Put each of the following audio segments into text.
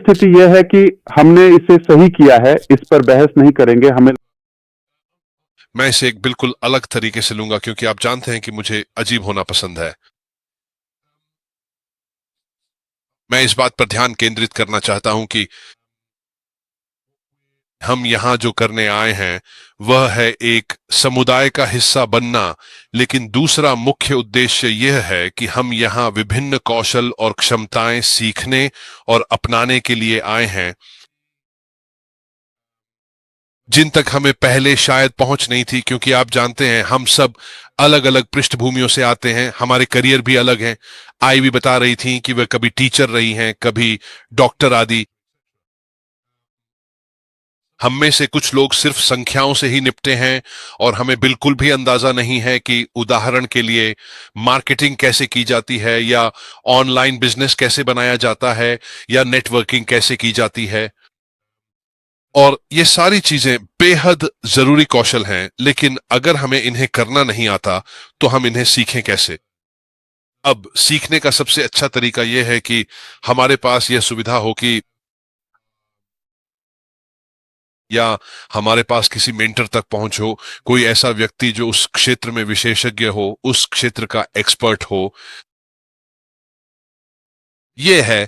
स्थिति यह है कि हमने इसे सही किया है, इस पर बहस नहीं करेंगे। हमें मैं इसे एक बिल्कुल अलग तरीके से लूंगा, क्योंकि आप जानते हैं कि मुझे अजीब होना पसंद है। मैं इस बात पर ध्यान केंद्रित करना चाहता हूं कि हम यहां जो करने आए हैं वह है एक समुदाय का हिस्सा बनना, लेकिन दूसरा मुख्य उद्देश्य यह है कि हम यहां विभिन्न कौशल और क्षमताएं सीखने और अपनाने के लिए आए हैं जिन तक हमें पहले शायद पहुंच नहीं थी। क्योंकि आप जानते हैं हम सब अलग अलग पृष्ठभूमियों से आते हैं, हमारे करियर भी अलग हैं। आई भी बता रही थी कि वह कभी टीचर रही हैं, कभी डॉक्टर आदि। हम में से कुछ लोग सिर्फ संख्याओं से ही निपटे हैं और हमें बिल्कुल भी अंदाजा नहीं है कि उदाहरण के लिए मार्केटिंग कैसे की जाती है, या ऑनलाइन बिजनेस कैसे बनाया जाता है, या नेटवर्किंग कैसे की जाती है। और ये सारी चीजें बेहद जरूरी कौशल हैं, लेकिन अगर हमें इन्हें करना नहीं आता तो हम इन्हें सीखें कैसे? अब सीखने का सबसे अच्छा तरीका यह है कि हमारे पास यह सुविधा हो कि या हमारे पास किसी मेंटर तक पहुंच हो, कोई ऐसा व्यक्ति जो उस क्षेत्र में विशेषज्ञ हो, उस क्षेत्र का एक्सपर्ट हो। यह है,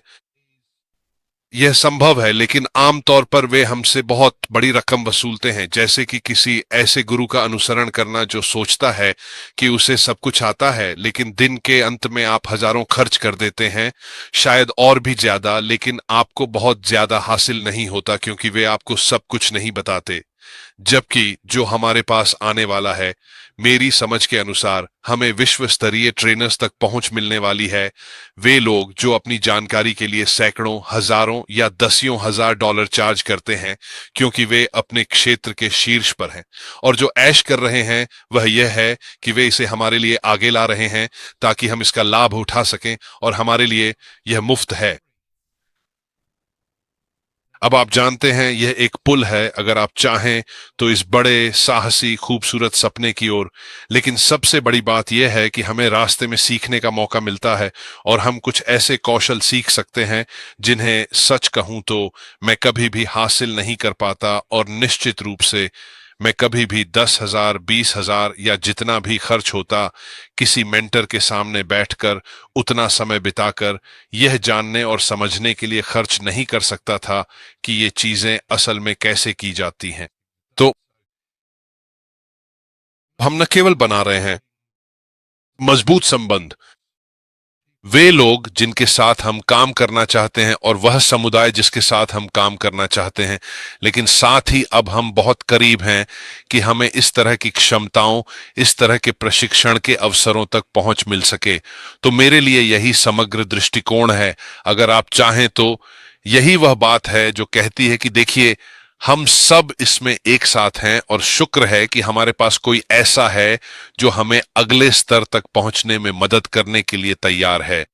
यह संभव है, लेकिन आमतौर पर वे हमसे बहुत बड़ी रकम वसूलते हैं, जैसे कि किसी ऐसे गुरु का अनुसरण करना जो सोचता है कि उसे सब कुछ आता है, लेकिन दिन के अंत में आप हजारों खर्च कर देते हैं, शायद और भी ज्यादा, लेकिन आपको बहुत ज्यादा हासिल नहीं होता क्योंकि वे आपको सब कुछ नहीं बताते। जबकि जो हमारे पास आने वाला है, मेरी समझ के अनुसार हमें विश्व स्तरीय ट्रेनर्स तक पहुंच मिलने वाली है। वे लोग जो अपनी जानकारी के लिए सैकड़ों, हजारों या दसियों हजार डॉलर चार्ज करते हैं, क्योंकि वे अपने क्षेत्र के शीर्ष पर हैं। और जो ऐश कर रहे हैं वह यह है कि वे इसे हमारे लिए आगे ला रहे हैं ताकि हम इसका लाभ उठा सकें, और हमारे लिए यह मुफ्त है। अब आप जानते हैं यह एक पुल है, अगर आप चाहें तो, इस बड़े साहसी खूबसूरत सपने की ओर। लेकिन सबसे बड़ी बात यह है कि हमें रास्ते में सीखने का मौका मिलता है, और हम कुछ ऐसे कौशल सीख सकते हैं जिन्हें सच कहूं तो मैं कभी भी हासिल नहीं कर पाता, और निश्चित रूप से मैं कभी भी 10,000, 20,000 या जितना भी खर्च होता, किसी मेंटर के सामने बैठकर उतना समय बिताकर यह जानने और समझने के लिए खर्च नहीं कर सकता था कि ये चीजें असल में कैसे की जाती हैं। तो हम न केवल बना रहे हैं मजबूत संबंध, वे लोग जिनके साथ हम काम करना चाहते हैं और वह समुदाय जिसके साथ हम काम करना चाहते हैं, लेकिन साथ ही अब हम बहुत करीब हैं कि हमें इस तरह की क्षमताओं, इस तरह के प्रशिक्षण के अवसरों तक पहुंच मिल सके। तो मेरे लिए यही समग्र दृष्टिकोण है। अगर आप चाहें तो यही वह बात है जो कहती है कि देखिए, हम सब इसमें एक साथ हैं, और शुक्र है कि हमारे पास कोई ऐसा है जो हमें अगले स्तर तक पहुंचने में मदद करने के लिए तैयार है,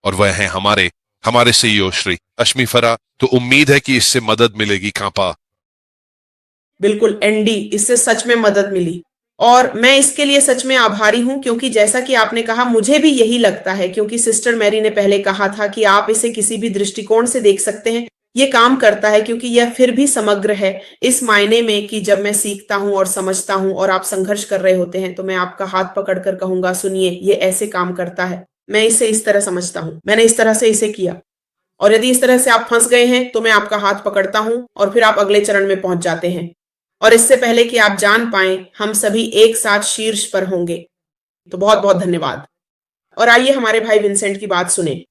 और वह है हमारे हमारे सीईओ श्री अश्मी फरा। तो उम्मीद है कि इससे मदद मिलेगी। कांपा। बिल्कुल एंडी, इससे सच में मदद मिली, और मैं इसके लिए सच में आभारी हूं, क्योंकि जैसा कि आपने कहा मुझे भी यही लगता है, क्योंकि सिस्टर मैरी ने पहले कहा था कि आप इसे किसी भी दृष्टिकोण से देख सकते हैं। ये काम करता है क्योंकि यह फिर भी समग्र है, इस मायने में कि जब मैं सीखता हूं और समझता हूं और आप संघर्ष कर रहे होते हैं, तो मैं आपका हाथ पकड़कर कहूंगा, सुनिए, ये ऐसे काम करता है। मैं इसे इस तरह समझता हूं, मैंने इस तरह से इसे किया, और यदि इस तरह से आप फंस गए हैं तो मैं आपका हाथ पकड़ता हूं और फिर आप अगले चरण में पहुंच जाते हैं। और इससे पहले कि आप जान पाएं, हम सभी एक साथ शीर्ष पर होंगे। तो बहुत बहुत धन्यवाद। और आइए हमारे भाई विंसेंट की बात सुने।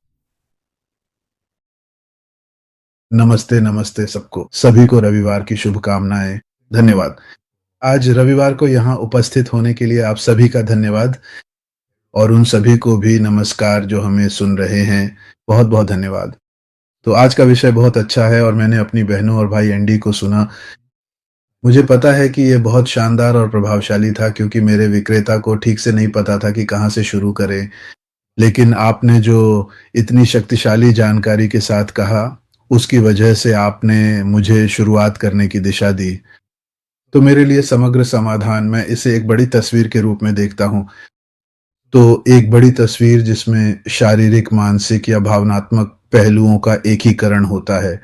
नमस्ते नमस्ते सबको, सभी को रविवार की शुभकामनाएं। धन्यवाद। आज रविवार को यहाँ उपस्थित होने के लिए आप सभी का धन्यवाद, और उन सभी को भी नमस्कार जो हमें सुन रहे हैं। बहुत बहुत धन्यवाद। तो आज का विषय बहुत अच्छा है, और मैंने अपनी बहनों और भाई एंडी को सुना। मुझे पता है कि ये बहुत शानदार और प्रभावशाली था, क्योंकि मेरे विक्रेता को ठीक से नहीं पता था कि कहाँ से शुरू करें। लेकिन आपने जो इतनी शक्तिशाली जानकारी के साथ कहा, उसकी वजह से आपने मुझे शुरुआत करने की दिशा दी। तो मेरे लिए समग्र समाधान, मैं इसे एक बड़ी तस्वीर के रूप में देखता हूँ। तो एक बड़ी तस्वीर जिसमें शारीरिक, मानसिक या भावनात्मक पहलुओं का एकीकरण होता है।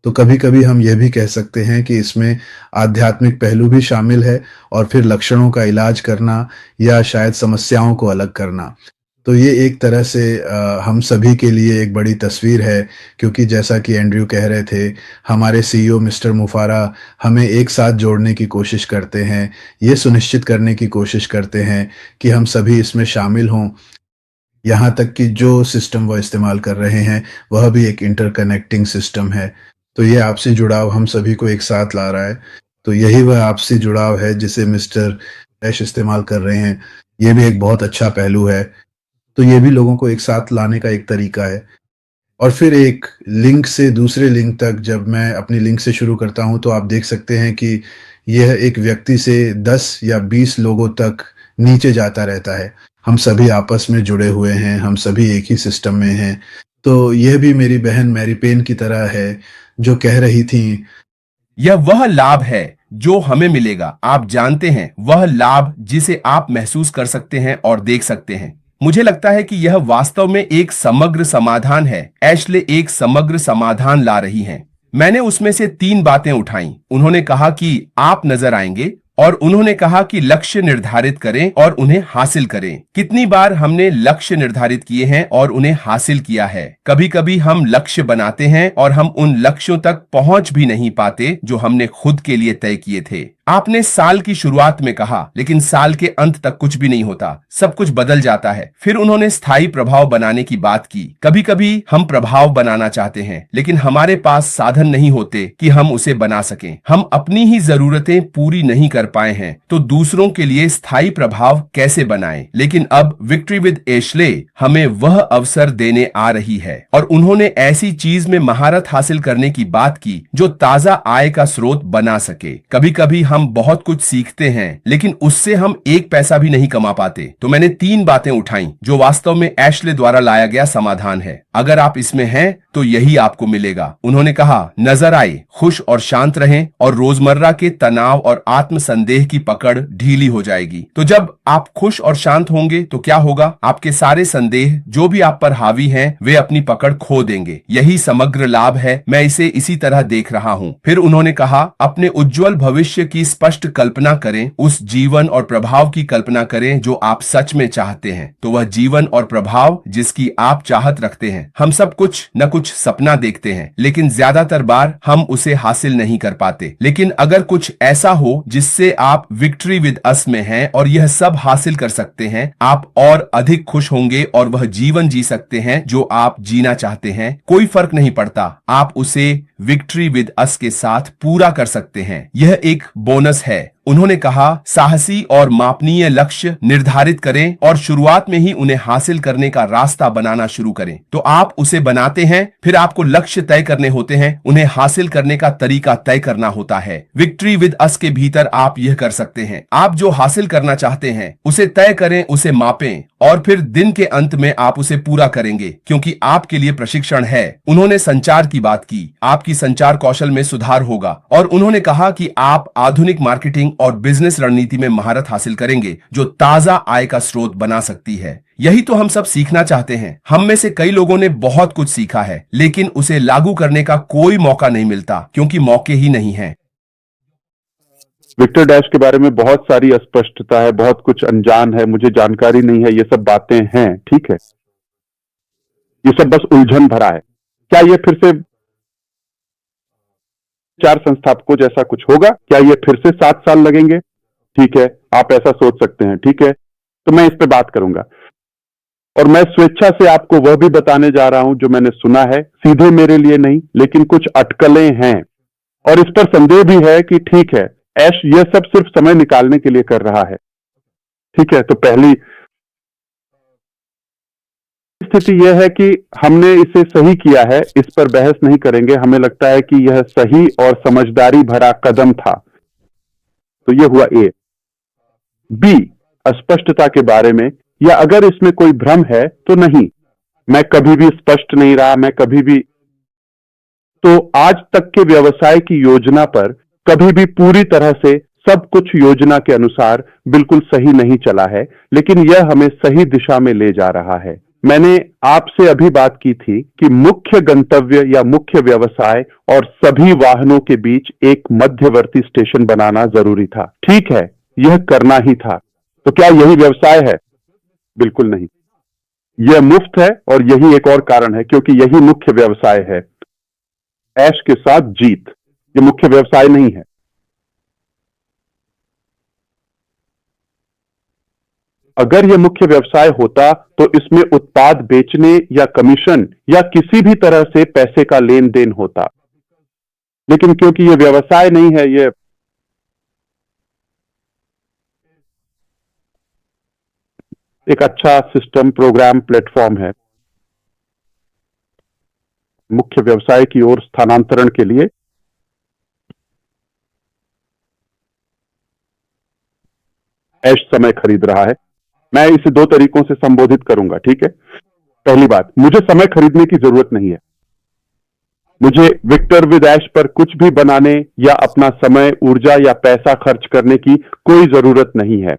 तो कभी कभी हम यह भी कह सकते हैं कि इसमें आध्यात्मिक पहलू भी शामिल है और फिर लक्षणों का इलाज करना या शायद समस्याओं को अलग करना। तो ये एक तरह से हम सभी के लिए एक बड़ी तस्वीर है, क्योंकि जैसा कि एंड्रयू कह रहे थे, हमारे सीईओ मिस्टर मुफारा हमें एक साथ जोड़ने की कोशिश करते हैं, ये सुनिश्चित करने की कोशिश करते हैं कि हम सभी इसमें शामिल हों। यहाँ तक कि जो सिस्टम वो इस्तेमाल कर रहे हैं वह भी एक इंटरकनेक्टिंग सिस्टम है। तो ये आपसी जुड़ाव हम सभी को एक साथ ला रहा है। तो यही वह आपसी जुड़ाव है जिसे मिस्टर ऐश इस्तेमाल कर रहे हैं। ये भी एक बहुत अच्छा पहलू है। तो ये भी लोगों को एक साथ लाने का एक तरीका है। और फिर एक लिंक से दूसरे लिंक तक, जब मैं अपनी लिंक से शुरू करता हूं तो आप देख सकते हैं कि यह एक व्यक्ति से 10 या 20 लोगों तक नीचे जाता रहता है। हम सभी आपस में जुड़े हुए हैं, हम सभी एक ही सिस्टम में हैं। तो यह भी मेरी बहन मैरी पेन की तरह है जो कह रही थी, यह वह लाभ है जो हमें मिलेगा। आप जानते हैं, वह लाभ जिसे आप महसूस कर सकते हैं और देख सकते हैं। मुझे लगता है कि यह वास्तव में एक समग्र समाधान है। एशले एक समग्र समाधान ला रही हैं। मैंने उसमें से 3 बातें उठाई। उन्होंने कहा कि आप नजर आएंगे, और उन्होंने कहा कि लक्ष्य निर्धारित करें और उन्हें हासिल करें। कितनी बार हमने लक्ष्य निर्धारित किए हैं और उन्हें हासिल किया है? कभी कभी हम लक्ष्य बनाते हैं और हम उन लक्ष्यों तक पहुंच भी नहीं पाते जो हमने खुद के लिए तय किए थे। आपने साल की शुरुआत में कहा, लेकिन साल के अंत तक कुछ भी नहीं होता, सब कुछ बदल जाता है। फिर उन्होंने स्थायी प्रभाव बनाने की बात की। कभी कभी हम प्रभाव बनाना चाहते हैं, लेकिन हमारे पास साधन नहीं होते कि हम उसे बना सकें। हम अपनी ही जरूरतें पूरी नहीं कर पाए हैं, तो दूसरों के लिए स्थायी प्रभाव कैसे बनाएं? लेकिन अब विक्ट्री विद एशले हमें वह अवसर देने आ रही है, और उन्होंने ऐसी चीज में महारत हासिल करने की बात की जो ताजा आय का स्रोत बना सके। कभी कभी हम बहुत कुछ सीखते हैं, लेकिन उससे हम 1 पैसा भी नहीं कमा पाते। तो मैंने 3 बातें उठाई जो वास्तव में एशले द्वारा लाया गया समाधान है। अगर आप इसमें हैं तो यही आपको मिलेगा। उन्होंने कहा, नजर आए, खुश और शांत रहें, और रोजमर्रा के तनाव और आत्म संदेह की पकड़ ढीली हो जाएगी। तो जब आप खुश और शांत होंगे तो क्या होगा? आपके सारे संदेह जो भी आप पर हावी हैं, वे अपनी पकड़ खो देंगे। यही समग्र लाभ है। मैं इसे इसी तरह देख रहा हूं। फिर उन्होंने कहा, अपने उज्जवल भविष्य की स्पष्ट कल्पना करें, उस जीवन और प्रभाव की कल्पना करें जो आप सच में चाहते हैं। तो वह जीवन और प्रभाव जिसकी आप चाहत रखते हैं। हम सब कुछ न कुछ सपना देखते हैं, लेकिन ज्यादातर बार हम उसे हासिल नहीं कर पाते। लेकिन अगर कुछ ऐसा हो जिससे आप विक्ट्री विद अस में हैं और यह सब हासिल कर सकते हैं, आप और अधिक खुश होंगे और वह जीवन जी सकते हैं जो आप जीना चाहते हैं। कोई फर्क नहीं पड़ता, आप उसे विक्ट्री विद अस के साथ पूरा कर सकते हैं। यह एक बोनस है। उन्होंने कहा, साहसी और मापनीय लक्ष्य निर्धारित करें और शुरुआत में ही उन्हें हासिल करने का रास्ता बनाना शुरू करें। तो आप उसे बनाते हैं, फिर आपको लक्ष्य तय करने होते हैं, उन्हें हासिल करने का तरीका तय करना होता है। विक्ट्री विद अस के भीतर आप यह कर सकते हैं। आप जो हासिल करना चाहते हैं उसे तय करें, उसे मापें, और फिर दिन के अंत में आप उसे पूरा करेंगे, क्योंकि आपके लिए प्रशिक्षण है। उन्होंने संचार की बात की। आपकी संचार कौशल में सुधार होगा, और उन्होंने कहा कि आप आधुनिक मार्केटिंग और बिजनेस रणनीति में महारत हासिल करेंगे जो ताजा आय का स्रोत बना सकती है। यही तो हम सब सीखना चाहते हैं। हम में से कई लोगों ने बहुत कुछ सीखा है, लेकिन उसे लागू करने का कोई मौका नहीं मिलता, क्योंकि मौके ही नहीं है। विक्टर डैश के बारे में बहुत सारी अस्पष्टता है, बहुत कुछ अनजान है, मुझे जानकारी नहीं है, ये सब बातें हैं, ठीक है, ये सब बस उलझन भरा है। क्या ये फिर से 4 संस्थापकों जैसा कुछ होगा? क्या ये फिर से 7 साल लगेंगे? ठीक है, आप ऐसा सोच सकते हैं, ठीक है, तो मैं इस पे बात करूंगा। और मैं स्वेच्छा से आपको वह भी बताने जा रहा हूं जो मैंने सुना है, सीधे मेरे लिए नहीं, लेकिन कुछ अटकलें हैं, और इस पर संदेह भी है कि ठीक है, ऐश यह सब सिर्फ समय निकालने के लिए कर रहा है, ठीक है। तो पहली स्थिति यह है कि हमने इसे सही किया है, इस पर बहस नहीं करेंगे, हमें लगता है कि यह सही और समझदारी भरा कदम था। तो यह हुआ ए। बी, अस्पष्टता के बारे में, या अगर इसमें कोई भ्रम है तो नहीं, मैं कभी भी स्पष्ट नहीं रहा, मैं कभी भी, तो आज तक के व्यवसाय की योजना पर कभी भी पूरी तरह से सब कुछ योजना के अनुसार बिल्कुल सही नहीं चला है, लेकिन यह हमें सही दिशा में ले जा रहा है। मैंने आपसे अभी बात की थी कि मुख्य गंतव्य या मुख्य व्यवसाय और सभी वाहनों के बीच एक मध्यवर्ती स्टेशन बनाना जरूरी था। ठीक है, यह करना ही था। तो क्या यही व्यवसाय है? बिल्कुल नहीं। यह मुफ्त है और यही एक और कारण है क्योंकि यही मुख्य व्यवसाय है। ऐश के साथ जीत, यह मुख्य व्यवसाय नहीं है। अगर यह मुख्य व्यवसाय होता तो इसमें उत्पाद बेचने या कमीशन या किसी भी तरह से पैसे का लेन देन होता, लेकिन क्योंकि यह व्यवसाय नहीं है, यह एक अच्छा सिस्टम, प्रोग्राम, प्लेटफॉर्म है मुख्य व्यवसाय की ओर स्थानांतरण के लिए। ऐश समय खरीद रहा है। मैं इसे दो तरीकों से संबोधित करूंगा, ठीक है। पहली बात, मुझे समय खरीदने की जरूरत नहीं है। मुझे विक्टर विद ऐश पर कुछ भी बनाने या अपना समय, ऊर्जा या पैसा खर्च करने की कोई जरूरत नहीं है।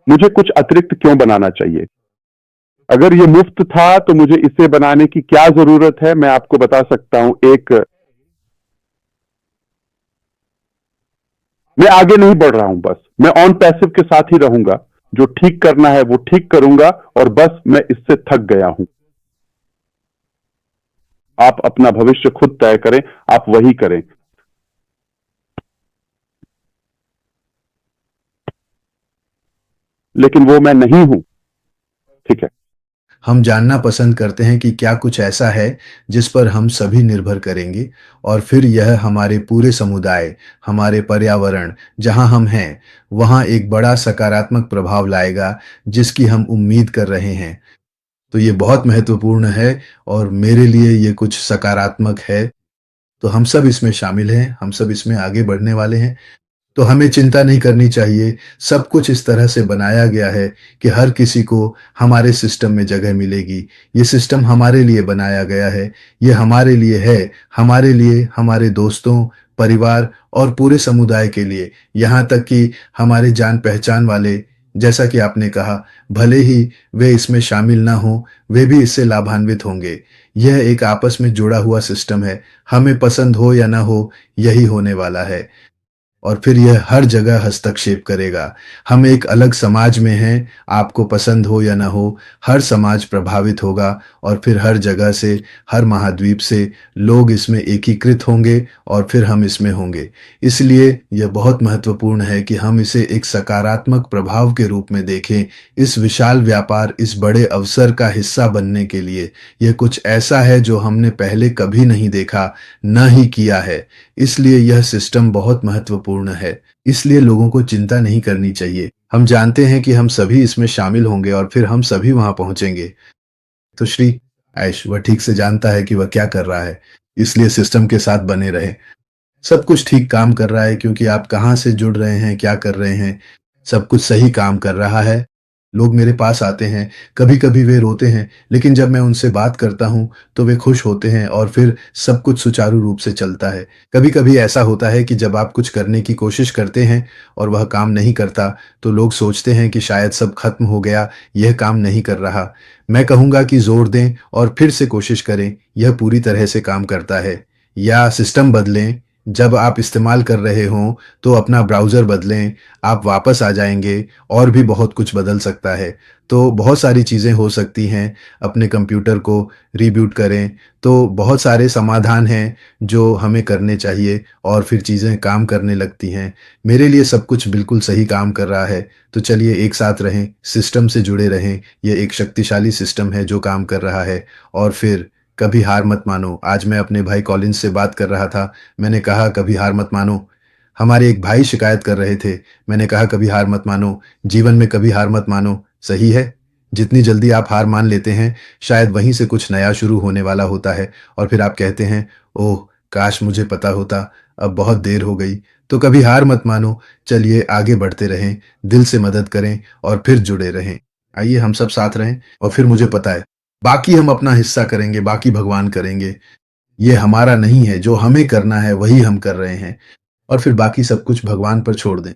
मुझे कुछ अतिरिक्त क्यों बनाना चाहिए? अगर यह मुफ्त था तो मुझे इसे बनाने की क्या जरूरत है? मैं आपको बता सकता हूं। मैं आगे नहीं बढ़ रहा हूं, बस मैं ऑन पैसिव के साथ ही रहूंगा। जो ठीक करना है वो ठीक करूंगा और बस मैं इससे थक गया हूं। आप अपना भविष्य खुद तय करें, आप वही करें। लेकिन वो मैं नहीं हूं, ठीक है। हम जानना पसंद करते हैं कि क्या कुछ ऐसा है जिस पर हम सभी निर्भर करेंगे और फिर यह हमारे पूरे समुदाय, हमारे पर्यावरण, जहां हम हैं, वहां एक बड़ा सकारात्मक प्रभाव लाएगा जिसकी हम उम्मीद कर रहे हैं। तो ये बहुत महत्वपूर्ण है और मेरे लिए ये कुछ सकारात्मक है। तो हम सब इसमें शामिल हैं, हम सब इसमें आगे बढ़ने वाले हैं। तो हमें चिंता नहीं करनी चाहिए। सब कुछ इस तरह से बनाया गया है कि हर किसी को हमारे सिस्टम में जगह मिलेगी। ये सिस्टम हमारे लिए बनाया गया है, ये हमारे लिए है, हमारे लिए, हमारे दोस्तों, परिवार और पूरे समुदाय के लिए। यहाँ तक कि हमारे जान पहचान वाले, जैसा कि आपने कहा, भले ही वे इसमें शामिल ना हों, वे भी इससे लाभान्वित होंगे। यह एक आपस में जुड़ा हुआ सिस्टम है। हमें पसंद हो या ना हो, यही होने वाला है। और फिर यह हर जगह हस्तक्षेप करेगा। हम एक अलग समाज में हैं, आपको पसंद हो या ना हो, हर समाज प्रभावित होगा और फिर हर जगह से, हर महाद्वीप से लोग इसमें एकीकृत होंगे और फिर हम इसमें होंगे। इसलिए यह बहुत महत्वपूर्ण है कि हम इसे एक सकारात्मक प्रभाव के रूप में देखें। इस विशाल व्यापार, इस बड़े अवसर का हिस्सा बनने के लिए यह कुछ ऐसा है जो हमने पहले कभी नहीं देखा, न ही किया है। इसलिए यह सिस्टम बहुत महत्वपूर्ण है। इसलिए लोगों को चिंता नहीं करनी चाहिए। हम जानते हैं कि हम सभी इसमें शामिल होंगे और फिर हम सभी वहां पहुंचेंगे। तो श्री ऐश, वह ठीक से जानता है कि वह क्या कर रहा है, इसलिए सिस्टम के साथ बने रहे। सब कुछ ठीक काम कर रहा है क्योंकि आप कहाँ से जुड़ रहे हैं, क्या कर रहे हैं, सब कुछ सही काम कर रहा है। लोग मेरे पास आते हैं, कभी कभी वे रोते हैं, लेकिन जब मैं उनसे बात करता हूं तो वे खुश होते हैं और फिर सब कुछ सुचारू रूप से चलता है। कभी कभी ऐसा होता है कि जब आप कुछ करने की कोशिश करते हैं और वह काम नहीं करता तो लोग सोचते हैं कि शायद सब खत्म हो गया, यह काम नहीं कर रहा। मैं कहूँगा कि जोर दें और फिर से कोशिश करें, यह पूरी तरह से काम करता है। या सिस्टम बदलें। जब आप इस्तेमाल कर रहे हों तो अपना ब्राउज़र बदलें, आप वापस आ जाएंगे और भी बहुत कुछ बदल सकता है। तो बहुत सारी चीज़ें हो सकती हैं। अपने कंप्यूटर को रीबूट करें। तो बहुत सारे समाधान हैं जो हमें करने चाहिए और फिर चीज़ें काम करने लगती हैं। मेरे लिए सब कुछ बिल्कुल सही काम कर रहा है। तो चलिए एक साथ रहें, सिस्टम से जुड़े रहें। यह एक शक्तिशाली सिस्टम है जो काम कर रहा है। और फिर कभी हार मत मानो। आज मैं अपने भाई कॉलिंस से बात कर रहा था। मैंने कहा कभी हार मत मानो। हमारे एक भाई शिकायत कर रहे थे। मैंने कहा कभी हार मत मानो। जीवन में कभी हार मत मानो। सही है। जितनी जल्दी आप हार मान लेते हैं, शायद वहीं से कुछ नया शुरू होने वाला होता है और फिर आप कहते हैं, ओह काश मुझे पता होता, अब बहुत देर हो गई। तो कभी हार मत मानो। चलिए आगे बढ़ते रहें, दिल से मदद करें और फिर जुड़े रहें। आइए हम सब साथ रहें और फिर मुझे पता है बाकी हम अपना हिस्सा करेंगे, बाकी भगवान करेंगे। ये हमारा नहीं है, जो हमें करना है वही हम कर रहे हैं और फिर बाकी सब कुछ भगवान पर छोड़ दें।